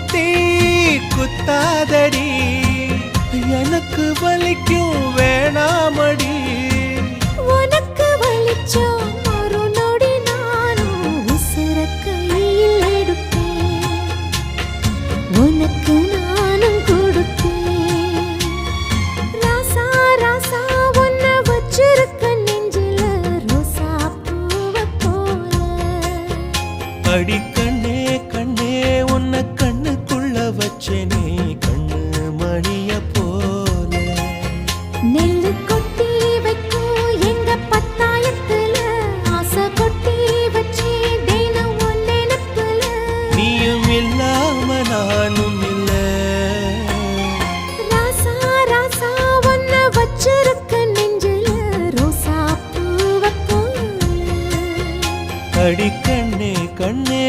குத்தி குத்தாதடி எனக்கு வலிக்கும் வேணாமடி உனக்கு வலிச்சோ ஒரு நொடி நானும் உசுர கையில் எடுப்பேன் உனக்கு நானும் கொடுப்பேன் ராசா ராசா உன்னை வச்சிருக்க நெஞ்சில ரோசா பூவை போல அடி கண்ணே கண்ணே உன்னை கண்ணுக்குள்ள வச்சேனே